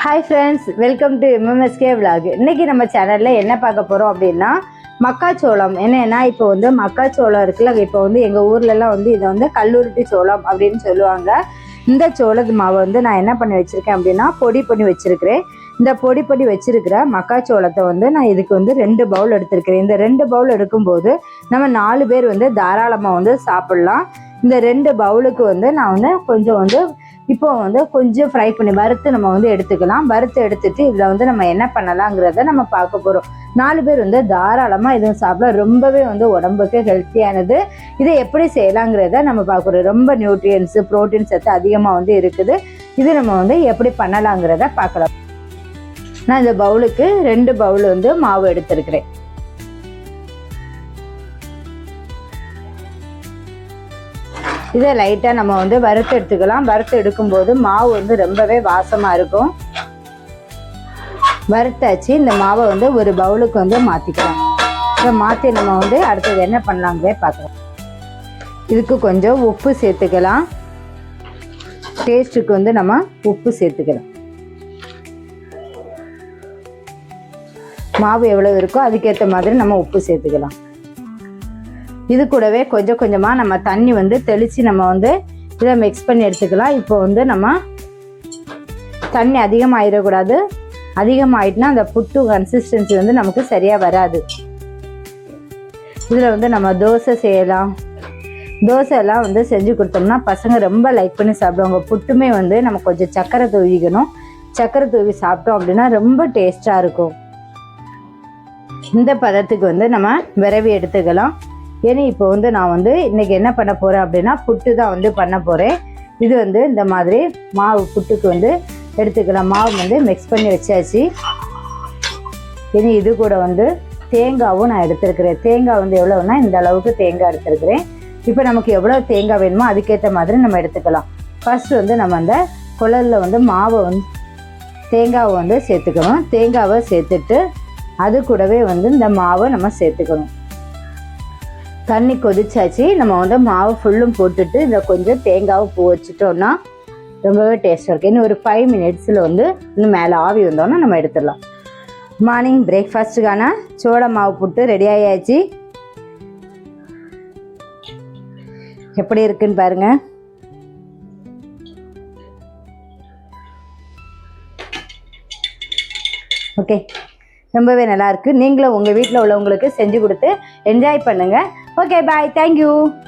Hi friends, welcome to MMSK vlog. இன்றைக்கி நம்ம சேனலில் என்ன பார்க்க போகிறோம் அப்படின்னா மக்காச்சோளம். என்னென்னா இப்போ வந்து மக்காச்சோளம் இருக்குல்ல, இப்போ வந்து எங்கள் ஊர்லலாம் வந்து இதை வந்து கல்லூரிட்டி சோளம் அப்படின்னு சொல்லுவாங்க. இந்த சோளத்து மாவை வந்து நான் என்ன பண்ணி வச்சுருக்கேன் அப்படின்னா பொடி பண்ணி வச்சுருக்கிறேன். இந்த பொடி பண்ணி வச்சுருக்கிற மக்காச்சோளத்தை வந்து நான் இதுக்கு வந்து 2 பவுல் எடுத்துருக்கிறேன். இந்த 2 பவுல் எடுக்கும்போது நம்ம 4 பேர் வந்து தாராளமாக வந்து சாப்பிட்லாம். இந்த 2 பவுலுக்கு வந்து நான் வந்து கொஞ்சம் வந்து இப்போ வந்து கொஞ்சம் ஃப்ரை பண்ணி வறுத்து நம்ம வந்து எடுத்துக்கலாம். வறுத்து எடுத்துட்டு இதில் வந்து நம்ம என்ன பண்ணலாங்கிறத நம்ம பார்க்க போகிறோம். 4 பேர் வந்து தாராளமாக இதுவும் சாப்பிடலாம். ரொம்பவே வந்து உடம்புக்கு ஹெல்த்தியானது. இதை எப்படி செய்யலாங்கிறத நம்ம பார்க்குறோம். ரொம்ப நியூட்ரியன்ஸு ப்ரோட்டீன் சத்து அதிகமாக வந்து இருக்குது. இது நம்ம வந்து எப்படி பண்ணலாங்கிறத பார்க்கலாம். நான் இந்த பவுலுக்கு 2 பவுல் வந்து மாவு எடுத்துருக்கிறேன். இதை லைட்டாக நம்ம வந்து வறுத்து எடுத்துக்கலாம். வறுத்து எடுக்கும்போது மாவு வந்து ரொம்பவே வாசமாக இருக்கும். வறுத்தாச்சு. இந்த மாவை வந்து ஒரு பவுலுக்கு வந்து மாற்றிக்கலாம். இதை மாற்றி நம்ம வந்து அடுத்தது என்ன பண்ணலாங்கிறத பார்க்கலாம். இதுக்கு கொஞ்சம் உப்பு சேர்த்துக்கலாம். டேஸ்ட்டுக்கு வந்து நம்ம உப்பு சேர்த்துக்கலாம். மாவு எவ்வளோ இருக்கோ அதுக்கேற்ற மாதிரி நம்ம உப்பு சேர்த்துக்கலாம். இது கூடவே கொஞ்சம் கொஞ்சமாக நம்ம தண்ணி வந்து தெளித்து நம்ம வந்து இதை மிக்ஸ் பண்ணி எடுத்துக்கலாம். இப்போ வந்து நம்ம தண்ணி அதிகமாகிடக்கூடாது. அதிகமாகிட்டுனா அந்த புட்டு கன்சிஸ்டன்சி வந்து நமக்கு சரியாக வராது. இதில் வந்து நம்ம தோசை செய்யலாம். தோசை எல்லாம் வந்து செஞ்சு கொடுத்தோம்னா பசங்க ரொம்ப லைக் பண்ணி சாப்பிடுவாங்க. புட்டுமே வந்து நம்ம கொஞ்சம் சர்க்கரை தூவிக்கணும். சர்க்கரை தூவி சாப்பிட்டோம் அப்படின்னா ரொம்ப டேஸ்ட்டாக இருக்கும். இந்த பதத்துக்கு வந்து நம்ம விரவி எடுத்துக்கலாம். ஏன்னா இப்போ வந்து நான் வந்து இன்றைக்கி என்ன பண்ண போகிறேன் அப்படின்னா புட்டு தான் வந்து பண்ண போகிறேன். இது வந்து இந்த மாதிரி மாவு புட்டுக்கு வந்து எடுத்துக்கலாம். மாவு வந்து மிக்ஸ் பண்ணி வச்சாச்சு. இனி இது கூட வந்து தேங்காவும் நான் எடுத்துருக்கிறேன். தேங்காய் வந்து எவ்வளோன்னா இந்த அளவுக்கு தேங்காய் எடுத்துருக்கிறேன். இப்போ நமக்கு எவ்வளோ தேங்காய் வேணுமோ அதுக்கேற்ற மாதிரி நம்ம எடுத்துக்கலாம். ஃபர்ஸ்ட் வந்து நம்ம அந்த குழலில் வந்து மாவை வந்து தேங்காவை வந்து சேர்த்துக்கணும். தேங்காவை சேர்த்துட்டு அது கூடவே வந்து இந்த மாவை நம்ம சேர்த்துக்கணும். தண்ணி கொதிச்சாச்சு. நம்ம வந்து மாவு ஃபுல்லும் போட்டுட்டு இதில் கொஞ்சம் தேங்காவை பூ வச்சுட்டோம்னா ரொம்பவே டேஸ்ட்டாக இருக்குது. இன்னும் ஒரு 5 மினிட்ஸில் வந்து இன்னும் மேலே ஆவி வந்தோன்னா நம்ம எடுத்துடலாம். மார்னிங் பிரேக்ஃபாஸ்ட்டுக்கான சோள மாவு புட்டு ரெடி ஆயாச்சு. எப்படி இருக்குன்னு பாருங்கள். ஓகே, ரொம்பவே நல்லாயிருக்கு. நீங்களும் உங்கள் வீட்டில் உள்ளவங்களுக்கு செஞ்சு கொடுத்து என்ஜாய் பண்ணுங்கள். ஓகே, பாய், தேங்க்யூ.